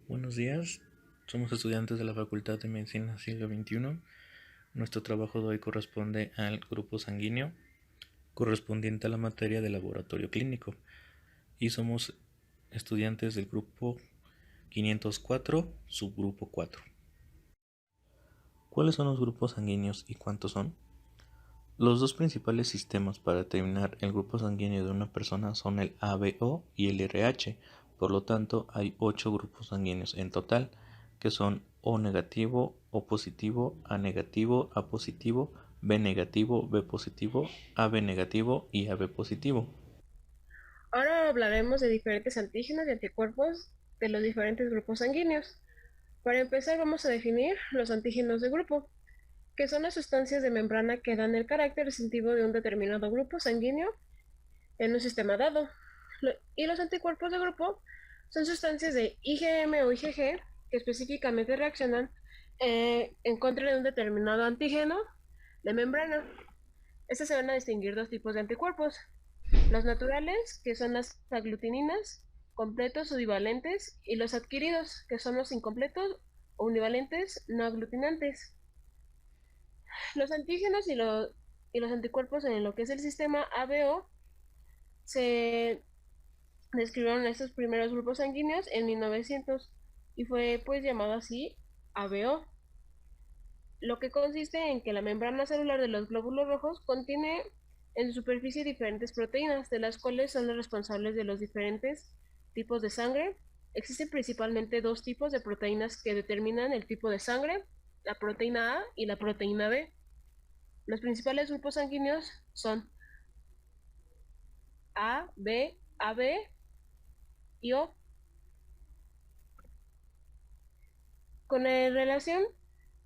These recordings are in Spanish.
Buenos días, somos estudiantes de la Facultad de Medicina Siglo XXI. Nuestro trabajo de hoy corresponde al grupo sanguíneo, correspondiente a la materia de laboratorio clínico, y somos estudiantes del grupo 504, subgrupo 4. ¿Cuáles son los grupos sanguíneos y cuántos son? Los dos principales sistemas para determinar el grupo sanguíneo de una persona son el ABO y el RH. Por lo tanto, hay 8 grupos sanguíneos en total, que son O negativo, O positivo, A negativo, A positivo, B negativo, B positivo, AB negativo y AB positivo. Ahora hablaremos de diferentes antígenos y anticuerpos de los diferentes grupos sanguíneos. Para empezar, vamos a definir los antígenos de grupo, que son las sustancias de membrana que dan el carácter distintivo de un determinado grupo sanguíneo en un sistema dado. Y los anticuerpos de grupo son sustancias de IgM o IgG que específicamente reaccionan en contra de un determinado antígeno de membrana. Estos se van a distinguir dos tipos de anticuerpos: los naturales, que son las aglutininas, completos o divalentes, y los adquiridos, que son los incompletos o univalentes no aglutinantes. Los antígenos y los anticuerpos en lo que es el sistema ABO se describieron estos primeros grupos sanguíneos en 1900 y fue pues llamado así ABO, lo que consiste en que la membrana celular de los glóbulos rojos contiene en su superficie diferentes proteínas, de las cuales son las responsables de los diferentes tipos de sangre. Existen principalmente dos tipos de proteínas que determinan el tipo de sangre: la proteína A y la proteína B. Los principales grupos sanguíneos son A, B, AB y O. Con relación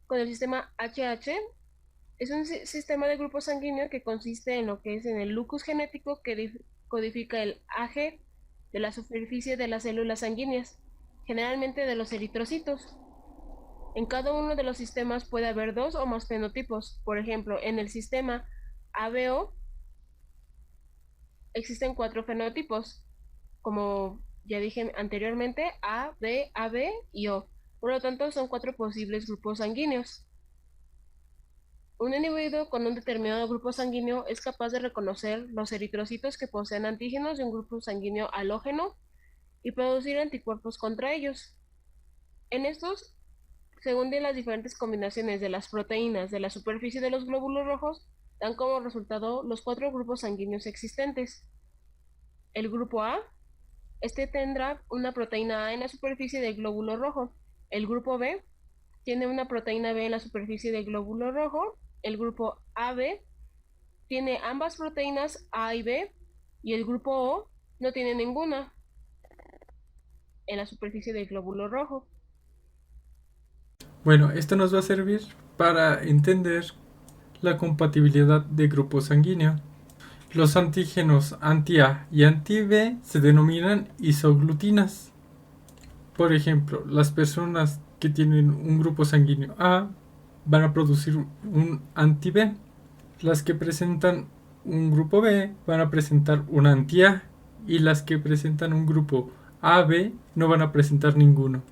con el sistema HH, es un sistema de grupo sanguíneo que consiste en lo que es en el locus genético que codifica el AG de la superficie de las células sanguíneas, generalmente de los eritrocitos. En cada uno de los sistemas puede haber dos o más fenotipos. Por ejemplo, en el sistema ABO existen 4 fenotipos, como ya dije anteriormente: A, B, AB y O. Por lo tanto, son 4 posibles grupos sanguíneos. Un individuo con un determinado grupo sanguíneo es capaz de reconocer los eritrocitos que poseen antígenos de un grupo sanguíneo halógeno y producir anticuerpos contra ellos. En estos, según de las diferentes combinaciones de las proteínas de la superficie de los glóbulos rojos, dan como resultado los 4 grupos sanguíneos existentes. El grupo A, este tendrá una proteína A en la superficie del glóbulo rojo. El grupo B tiene una proteína B en la superficie del glóbulo rojo. El grupo AB tiene ambas proteínas A y B, y el grupo O no tiene ninguna en la superficie del glóbulo rojo. Bueno, esto nos va a servir para entender la compatibilidad de grupo sanguíneo. Los antígenos anti-A y anti-B se denominan isoglutinas. Por ejemplo, las personas que tienen un grupo sanguíneo A van a producir un anti-B. Las que presentan un grupo B van a presentar un anti-A, y las que presentan un grupo AB no van a presentar ninguno.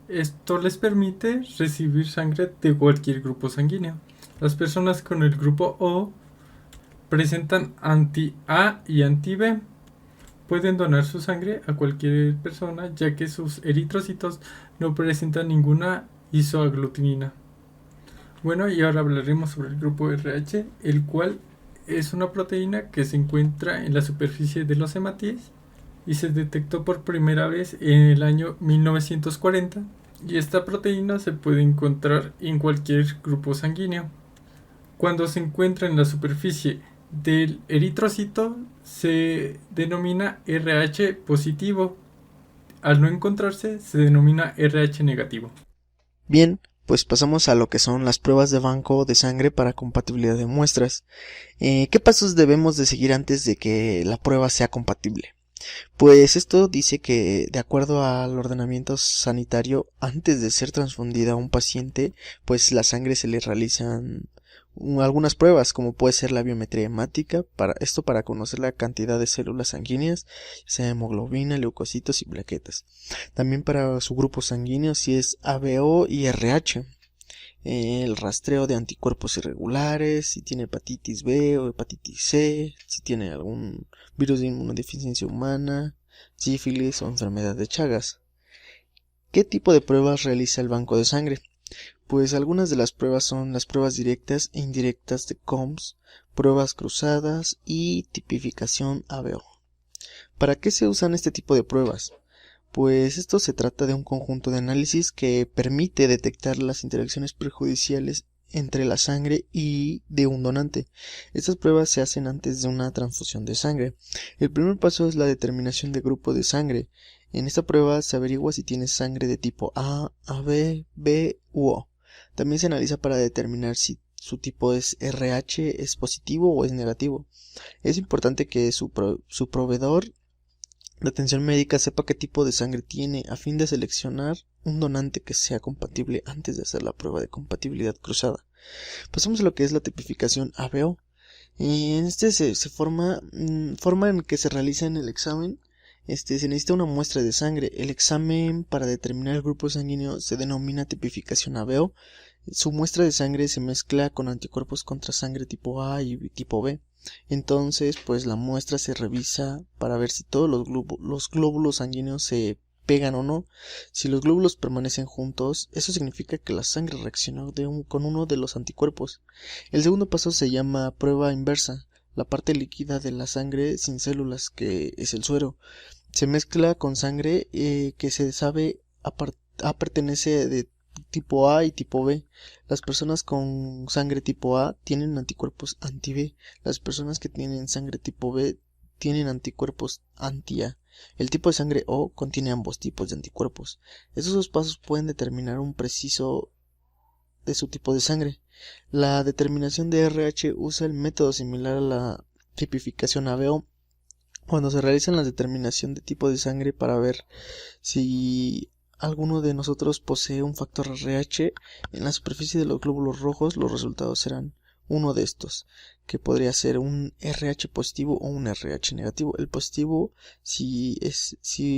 Esto les permite recibir sangre de cualquier grupo sanguíneo. Las personas con el grupo O presentan anti-A y anti-B. Pueden donar su sangre a cualquier persona, ya que sus eritrocitos no presentan ninguna isoaglutinina. Bueno, y ahora hablaremos sobre el grupo RH, el cual es una proteína que se encuentra en la superficie de los hematíes y se detectó por primera vez en el año 1940. Y esta proteína se puede encontrar en cualquier grupo sanguíneo. Cuando se encuentra en la superficie del eritrocito se denomina RH positivo. Al no encontrarse se denomina RH negativo. Bien, pues pasamos a lo que son las pruebas de banco de sangre para compatibilidad de muestras. ¿Qué pasos debemos de seguir antes de que la prueba sea compatible? Pues esto dice que, de acuerdo al ordenamiento sanitario, antes de ser transfundida a un paciente, pues la sangre se le realizan algunas pruebas, como puede ser la biometría hemática, para conocer la cantidad de células sanguíneas, sea hemoglobina, leucocitos y plaquetas. También para su grupo sanguíneo, si es ABO y RH. El rastreo de anticuerpos irregulares, si tiene hepatitis B o hepatitis C, si tiene algún virus de inmunodeficiencia humana, sífilis o enfermedad de Chagas. ¿Qué tipo de pruebas realiza el banco de sangre? Pues algunas de las pruebas son las pruebas directas e indirectas de COMS, pruebas cruzadas y tipificación ABO. ¿Para qué se usan este tipo de pruebas? Pues esto se trata de un conjunto de análisis que permite detectar las interacciones perjudiciales entre la sangre y de un donante. Estas pruebas se hacen antes de una transfusión de sangre. El primer paso es la determinación de grupo de sangre. En esta prueba se averigua si tienes sangre de tipo A, AB, B u O. También se analiza para determinar si su tipo es RH, es positivo o es negativo. Es importante que su proveedor de atención médica sepa qué tipo de sangre tiene a fin de seleccionar un donante que sea compatible antes de hacer la prueba de compatibilidad cruzada. Pasamos a lo que es la tipificación ABO. En este se forma en que se realiza en el examen. Se necesita una muestra de sangre. El examen para determinar el grupo sanguíneo se denomina tipificación ABO. Su muestra de sangre se mezcla con anticuerpos contra sangre tipo A y tipo B. Entonces, pues la muestra se revisa para ver si todos los glóbulos sanguíneos se pegan o no. Si los glóbulos permanecen juntos, eso significa que la sangre reaccionó con uno de los anticuerpos. El segundo paso se llama prueba inversa. La parte líquida de la sangre sin células, que es el suero, se mezcla con sangre que se sabe pertenece de tipo A y tipo B. Las personas con sangre tipo A tienen anticuerpos anti-B. Las personas que tienen sangre tipo B tienen anticuerpos anti-A. El tipo de sangre O contiene ambos tipos de anticuerpos. Estos dos pasos pueden determinar un preciso de su tipo de sangre. La determinación de RH usa el método similar a la tipificación ABO, cuando se realizan la determinación de tipo de sangre para ver si alguno de nosotros posee un factor RH en la superficie de los glóbulos rojos, los resultados serán uno de estos, que podría ser un RH positivo o un RH negativo. El positivo si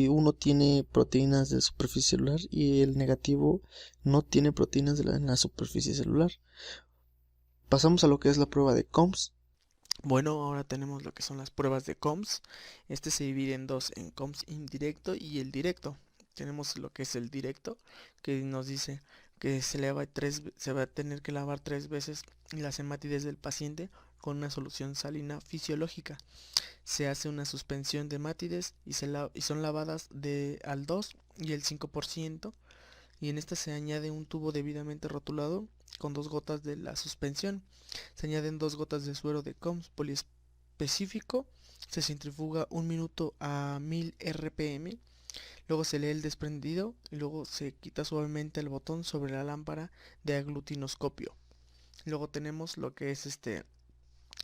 uno tiene proteínas de la superficie celular y el negativo no tiene proteínas en la superficie celular. Pasamos a lo que es la prueba de COMS. Bueno, ahora tenemos lo que son las pruebas de COMS. Este se divide en dos, en COMS indirecto y el directo. Tenemos lo que es el directo, que nos dice que se va a tener que lavar 3 veces las hemátides del paciente con una solución salina fisiológica. Se hace una suspensión de hemátides y son lavadas al 2 y el 5%, y en esta se añade un tubo debidamente rotulado con 2 gotas de la suspensión. Se añaden 2 gotas de suero de COMS poliespecífico. Se centrifuga 1 minuto a 1000 RPM. Luego se lee el desprendido y luego se quita suavemente el botón sobre la lámpara de aglutinoscopio. Luego tenemos lo que es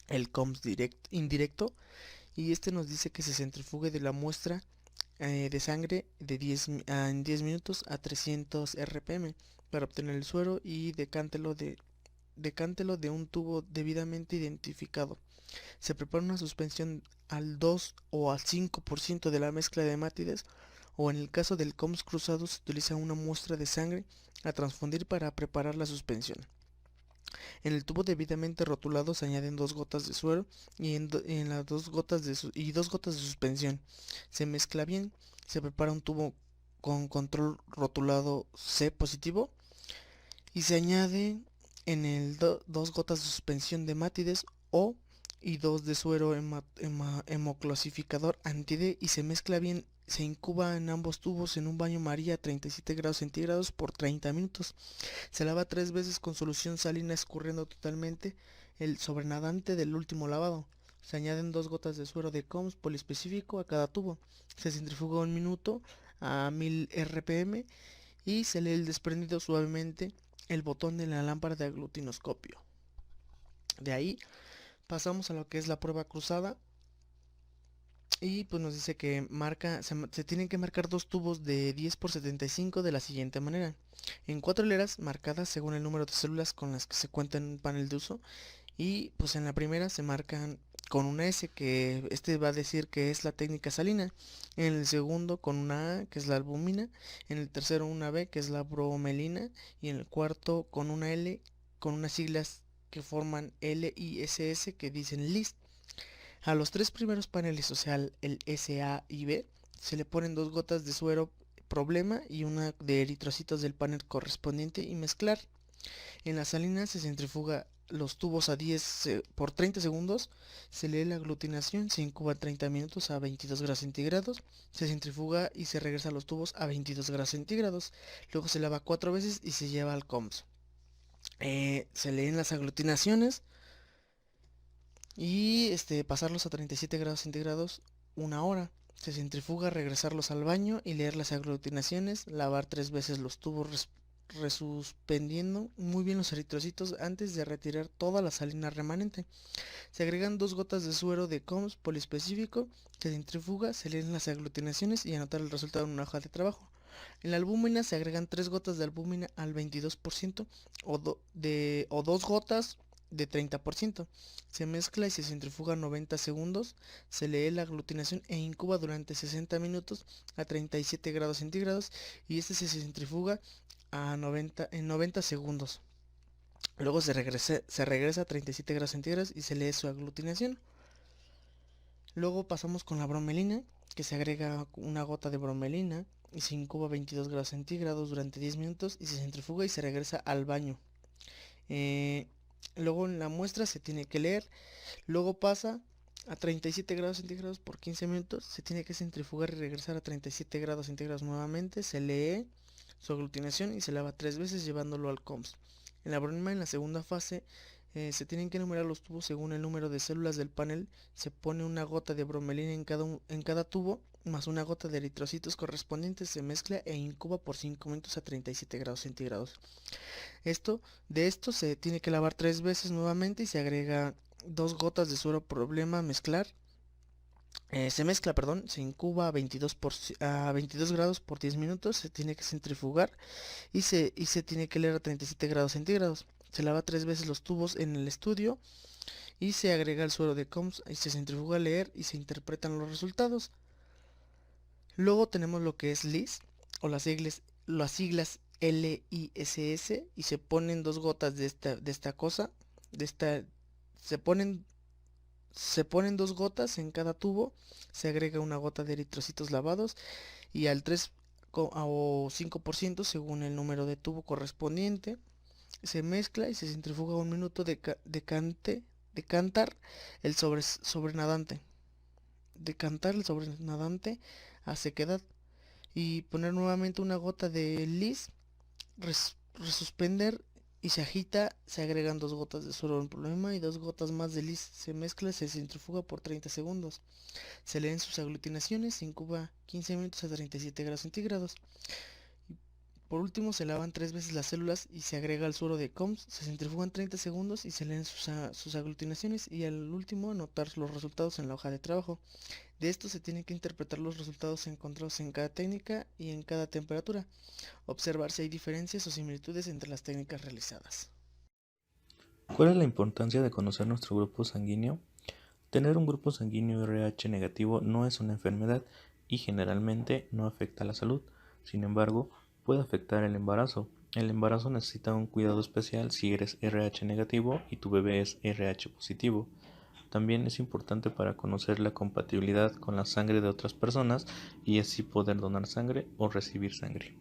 el COMS indirecto, y nos dice que se centrifugue de la muestra de sangre en 10 minutos a 300 RPM para obtener el suero, y decántelo de un tubo debidamente identificado. Se prepara una suspensión al 2 o al 5% de la mezcla de hemátides, o en el caso del COMS cruzado se utiliza una muestra de sangre a transfundir para preparar la suspensión. En el tubo debidamente rotulado se añaden 2 gotas de suero y 2 gotas de suspensión. Se mezcla bien. Se prepara un tubo con control rotulado C positivo y se añade en el 2 gotas de suspensión de hemátides O y 2 de suero hemoclasificador anti-D, y se mezcla bien. Se incuba en ambos tubos en un baño María a 37 grados centígrados por 30 minutos. Se lava 3 veces con solución salina escurriendo totalmente el sobrenadante del último lavado. Se añaden 2 gotas de suero de COMS poliespecífico a cada tubo. Se centrifuga 1 minuto a 1000 RPM y se lee el desprendido suavemente el botón de la lámpara de aglutinoscopio. De ahí pasamos a lo que es la prueba cruzada. Y pues nos dice que se tienen que marcar dos tubos de 10 por 75 de la siguiente manera. En 4 hileras marcadas según el número de células con las que se cuenta en un panel de uso. Y pues en la primera se marcan con una S, que va a decir que es la técnica salina. En el segundo con una A, que es la albúmina. En el tercero una B, que es la bromelina. Y en el cuarto con una L, con unas siglas que forman LISS, que dicen list. A los tres primeros paneles, o sea, el S, A y B, se le ponen 2 gotas de suero problema y una de eritrocitos del panel correspondiente y mezclar. En la salina se centrifuga los tubos a 10 por 30 segundos, se lee la aglutinación, se incuba 30 minutos a 22 grados centígrados, se centrifuga y se regresa a los tubos a 22 grados centígrados, luego se lava 4 veces y se lleva al COMS. Se leen las aglutinaciones y pasarlos a 37 grados centígrados una hora. Se centrifuga, regresarlos al baño y leer las aglutinaciones, lavar 3 veces los tubos resuspendiendo muy bien los eritrocitos antes de retirar toda la salina remanente. Se agregan 2 gotas de suero de COMS poliespecífico, se centrifuga, se leen las aglutinaciones y anotar el resultado en una hoja de trabajo. En la albúmina se agregan 3 gotas de albúmina al 22% o 2 gotas de 30%. Se mezcla y se centrifuga 90 segundos, se lee la aglutinación e incuba durante 60 minutos a 37 grados centígrados y se centrifuga en 90 segundos. Luego se regresa a 37 grados centígrados y se lee su aglutinación. Luego pasamos con la bromelina, que se agrega una gota de bromelina y se incuba a 22 grados centígrados durante 10 minutos y se centrifuga y se regresa al baño. Luego en la muestra se tiene que leer, luego pasa a 37 grados centígrados por 15 minutos, se tiene que centrifugar y regresar a 37 grados centígrados nuevamente, se lee su aglutinación y se lava 3 veces llevándolo al COMS. En la broma, en la segunda fase, se tienen que enumerar los tubos según el número de células del panel, se pone una gota de bromelina en cada tubo, más una gota de eritrocitos correspondientes, se mezcla e incuba por 5 minutos a 37 grados centígrados. De esto se tiene que lavar 3 veces nuevamente y se agrega 2 gotas de suero problema mezclar. Se mezcla, se incuba a 22 grados por 10 minutos, se tiene que centrifugar y se tiene que leer a 37 grados centígrados. Se lava 3 veces los tubos en el estudio y se agrega el suero de COMS y se centrifuga a leer y se interpretan los resultados. Luego tenemos lo que es LIS o las siglas LISS y se ponen 2 gotas de esta cosa, se ponen 2 gotas en cada tubo, se agrega una gota de eritrocitos lavados y al 3 o 5% según el número de tubo correspondiente, se mezcla y se centrifuga 1 minuto de decantar el sobrenadante a sequedad y poner nuevamente una gota de lis, resuspender y se agita, se agregan 2 gotas de suero en problema y 2 gotas más de lis, se mezcla y se centrifuga por 30 segundos. Se leen sus aglutinaciones, se incuba 15 minutos a 37 grados centígrados. Por último, se lavan 3 veces las células y se agrega el suero de COMS, se centrifugan 30 segundos y se leen sus aglutinaciones y al último anotar los resultados en la hoja de trabajo. De esto se tienen que interpretar los resultados encontrados en cada técnica y en cada temperatura, observar si hay diferencias o similitudes entre las técnicas realizadas. ¿Cuál es la importancia de conocer nuestro grupo sanguíneo? Tener un grupo sanguíneo RH negativo no es una enfermedad y generalmente no afecta a la salud. Sin embargo, puede afectar el embarazo. El embarazo necesita un cuidado especial si eres RH negativo y tu bebé es RH positivo. También es importante para conocer la compatibilidad con la sangre de otras personas y así poder donar sangre o recibir sangre.